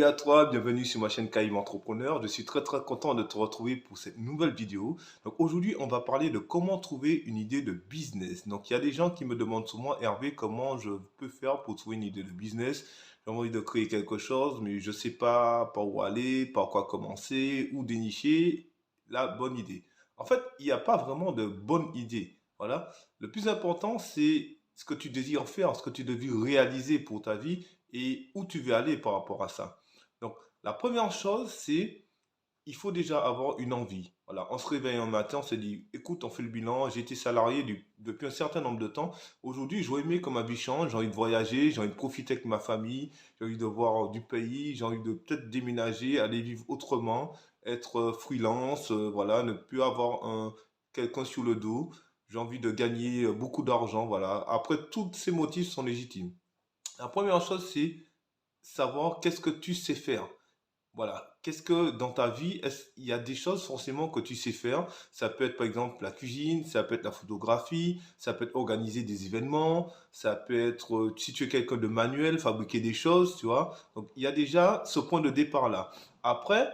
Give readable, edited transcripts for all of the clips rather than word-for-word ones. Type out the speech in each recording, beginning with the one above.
Salut à toi, bienvenue sur ma chaîne Caïm Entrepreneur. Je suis très content de te retrouver pour cette nouvelle vidéo. Donc aujourd'hui, on va parler de comment trouver une idée de business. Donc il y a des gens qui me demandent souvent, Hervé, comment je peux faire pour trouver une idée de business. J'ai envie de créer quelque chose, mais je ne sais pas par où aller, par quoi commencer, où dénicher la bonne idée. En fait, il n'y a pas vraiment de bonne idée. Voilà. Le plus important, c'est ce que tu désires faire, ce que tu désires réaliser pour ta vie et où tu veux aller par rapport à ça. Donc, la première chose, c'est il faut déjà avoir une envie. Voilà, on se réveille un matin, on se dit, écoute, on fait le bilan, j'ai été salarié depuis un certain nombre de temps. Aujourd'hui, je veux aimer que ma vie change, j'ai envie de voyager, j'ai envie de profiter avec ma famille, j'ai envie de voir du pays, j'ai envie de peut-être déménager, aller vivre autrement, être freelance, voilà, ne plus avoir quelqu'un sur le dos. J'ai envie de gagner beaucoup d'argent, voilà. Après, tous ces motifs sont légitimes. La première chose, c'est savoir qu'est-ce que tu sais faire. Voilà. Qu'est-ce que dans ta vie, il y a des choses forcément que tu sais faire. Ça peut être par exemple la cuisine, ça peut être la photographie, ça peut être organiser des événements, ça peut être si tu es quelqu'un de manuel, fabriquer des choses, tu vois. Donc il y a déjà ce point de départ là. Après,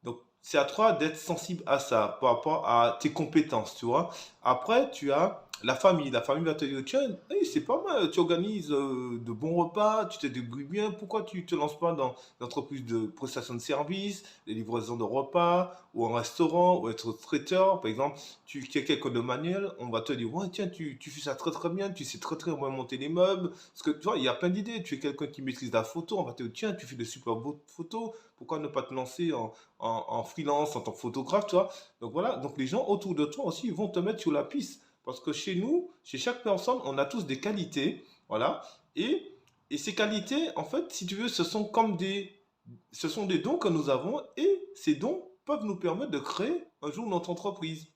donc c'est à toi d'être sensible à ça par rapport à tes compétences, tu vois. Après, tu as la famille. La famille va te dire, tiens, hey, c'est pas mal, tu organises de bons repas, tu te débrouilles bien, pourquoi tu te lances pas dans l'entreprise de prestation de services, les livraisons de repas, ou un restaurant, ou être traiteur, par exemple, tu es quelqu'un de manuel, on va te dire, ouais, tiens, tu fais ça très bien, tu sais très bien monter les meubles, parce que tu vois, il y a plein d'idées, tu es quelqu'un qui maîtrise la photo, on va te dire, tiens, tu fais de super beaux photos, pourquoi ne pas te lancer en freelance, en tant que photographe, tu vois. Donc voilà, donc les gens autour de toi aussi, ils vont te mettre sur la piste. Parce que chez nous, chez chaque personne, on a tous des qualités, voilà. Et, et ces qualités, en fait, si tu veux, ce sont des dons que nous avons et ces dons peuvent nous permettre de créer un jour notre entreprise.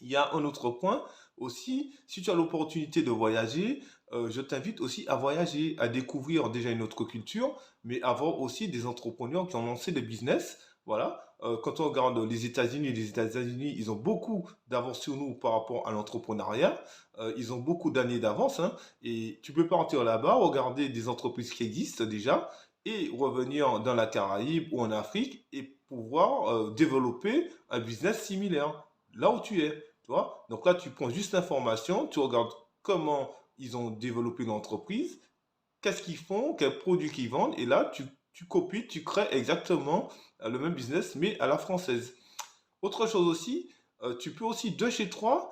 Il y a un autre point aussi, si tu as l'opportunité de voyager, je t'invite aussi à voyager, à découvrir déjà une autre culture, mais à voir aussi des entrepreneurs qui ont lancé des business. Voilà. Quand on regarde les États-Unis, ils ont beaucoup d'avance sur nous par rapport à l'entrepreneuriat. Ils ont beaucoup d'années d'avance, hein, et tu peux partir là-bas, regarder des entreprises qui existent déjà et revenir dans la Caraïbe ou en Afrique et pouvoir développer un business similaire là où tu es. Tu vois? Donc là, tu prends juste l'information, tu regardes comment ils ont développé l'entreprise, qu'est-ce qu'ils font, quels produits qu'ils vendent, et là, tu copies, tu crées exactement le même business, mais à la française. Autre chose aussi, tu peux aussi de chez toi,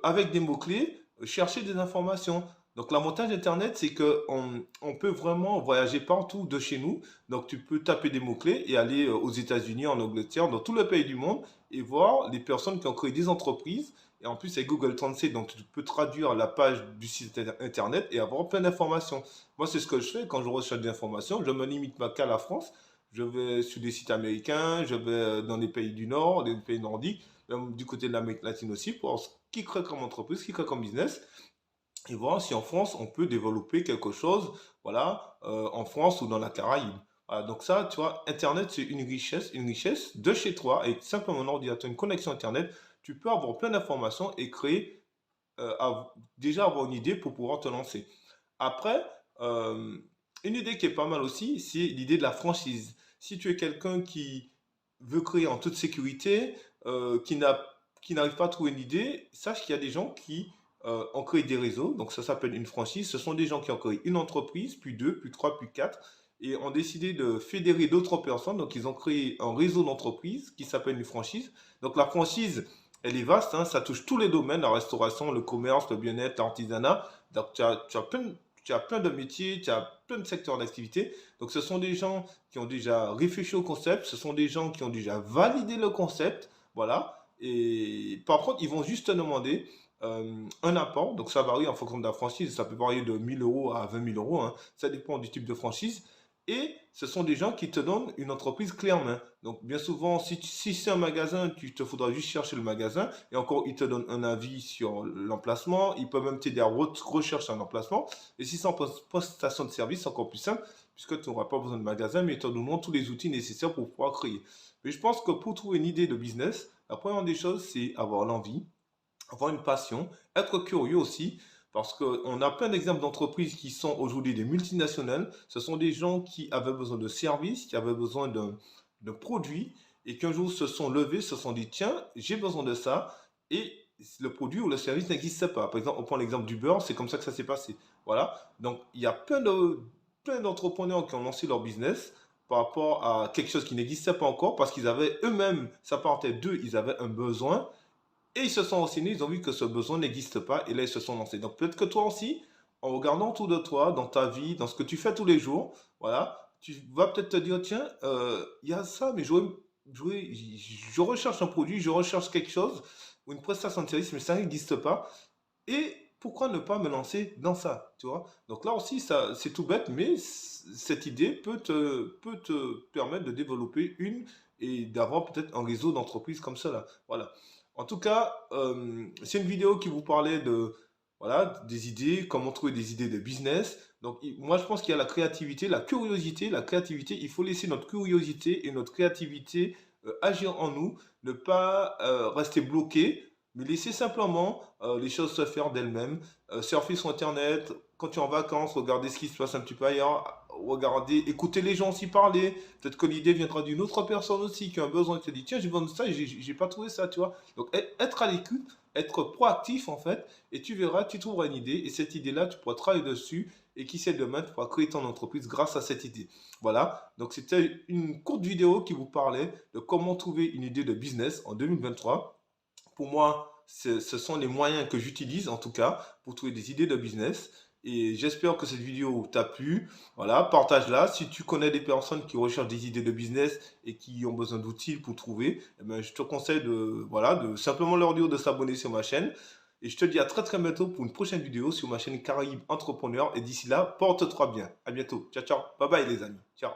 avec des mots-clés, chercher des informations. Donc l'avantage d'Internet, c'est que on peut vraiment voyager partout de chez nous. Donc tu peux taper des mots-clés et aller aux États-Unis, en Angleterre, dans tout le pays du monde et voir les personnes qui ont créé des entreprises. Et en plus, avec Google Translate, donc tu peux traduire la page du site Internet et avoir plein d'informations. Moi, c'est ce que je fais quand je recherche des informations. Je me limite pas qu'à la France. Je vais sur des sites américains, je vais dans les pays du Nord, des pays nordiques, même du côté de l'Amérique latine aussi, pour voir ce qui crée comme entreprise, ce qui crée comme business, et voir si en France, on peut développer quelque chose, voilà, en France ou dans la Caraïbe. Voilà, donc ça, tu vois, Internet, c'est une richesse de chez toi, avec simplement un ordinateur, une connexion Internet, tu peux avoir plein d'informations et créer, déjà avoir une idée pour pouvoir te lancer. Après, euh, une idée qui est pas mal aussi, c'est l'idée de la franchise. Si tu es quelqu'un qui veut créer en toute sécurité, qui n'arrive pas à trouver une idée, sache qu'il y a des gens qui ont créé des réseaux. Donc ça s'appelle une franchise. Ce sont des gens qui ont créé une entreprise, puis deux, puis trois, puis quatre, et ont décidé de fédérer d'autres personnes. Donc ils ont créé un réseau d'entreprises qui s'appelle une franchise. Donc la franchise, elle est vaste, hein, ça touche tous les domaines, la restauration, le commerce, le bien-être, l'artisanat. Donc tu as plein de métiers, tu as plein de secteurs d'activité. Donc, ce sont des gens qui ont déjà réfléchi au concept, ce sont des gens qui ont déjà validé le concept, voilà. Et par contre, ils vont juste te demander un apport. Donc, ça varie en fonction de la franchise. Ça peut varier de 1000 euros à 20 000 euros, hein. Ça dépend du type de franchise. Et ce sont des gens qui te donnent une entreprise clé en main. Donc, bien souvent, si c'est un magasin, tu te faudras juste chercher le magasin. Et encore, ils te donnent un avis sur l'emplacement. Ils peuvent même t'aider à rechercher un emplacement. Et si c'est en prestation de service, c'est encore plus simple, puisque tu n'auras pas besoin de magasin, mais ils te donneront tous les outils nécessaires pour pouvoir créer. Mais je pense que pour trouver une idée de business, la première des choses, c'est avoir l'envie, avoir une passion, être curieux aussi, Parce qu'on a plein d'exemples d'entreprises qui sont aujourd'hui des multinationales. Ce sont des gens qui avaient besoin de services, qui avaient besoin d'un produit et qu'un jour se sont levés, se sont dit, tiens, j'ai besoin de ça. Et le produit ou le service n'existait pas. Par exemple, on prend l'exemple du beurre, c'est comme ça que ça s'est passé. Voilà. Donc, il y a plein d'entrepreneurs qui ont lancé leur business par rapport à quelque chose qui n'existait pas encore parce qu'ils avaient eux-mêmes, ça partait d'eux, ils avaient un besoin et ils se sont renseignés, ils ont vu que ce besoin n'existe pas et là ils se sont lancés. Donc peut-être que toi aussi, en regardant autour de toi, dans ta vie, dans ce que tu fais tous les jours, voilà, tu vas peut-être te dire, tiens, il y a ça, mais je recherche un produit, je recherche quelque chose, ou une prestation de service, mais ça n'existe pas. Et pourquoi ne pas me lancer dans ça, tu vois? Donc là aussi, ça, c'est tout bête, mais cette idée peut te permettre de développer une et d'avoir peut-être un réseau d'entreprises comme cela. Voilà. En tout cas, c'est une vidéo qui vous parlait de, voilà, des idées, comment trouver des idées de business. Donc, moi, je pense qu'il y a la créativité, la curiosité. La créativité, il faut laisser notre curiosité et notre créativité agir en nous, ne pas rester bloqué mais laisser simplement les choses se faire d'elles-mêmes. Surfer sur Internet, quand tu es en vacances, regarder ce qui se passe un petit peu ailleurs, regarder, écouter les gens aussi parler. Peut-être que l'idée viendra d'une autre personne aussi qui a un besoin, qui te dit, tiens, j'ai besoin de ça et j'ai pas trouvé ça, tu vois. Donc, être à l'écoute, être proactif en fait, et tu verras, tu trouveras une idée, et cette idée-là, tu pourras travailler dessus, et qui sait demain, tu pourras créer ton entreprise grâce à cette idée. Voilà, donc c'était une courte vidéo qui vous parlait de comment trouver une idée de business en 2023. Pour moi, ce sont les moyens que j'utilise, en tout cas, pour trouver des idées de business. Et j'espère que cette vidéo t'a plu. Voilà, partage-la. Si tu connais des personnes qui recherchent des idées de business et qui ont besoin d'outils pour trouver, eh ben, je te conseille de, voilà, de simplement leur dire de s'abonner sur ma chaîne. Et je te dis à très très bientôt pour une prochaine vidéo sur ma chaîne Caraïbes Entrepreneur. Et d'ici là, porte-toi bien. À bientôt. Ciao, ciao. Bye bye les amis. Ciao.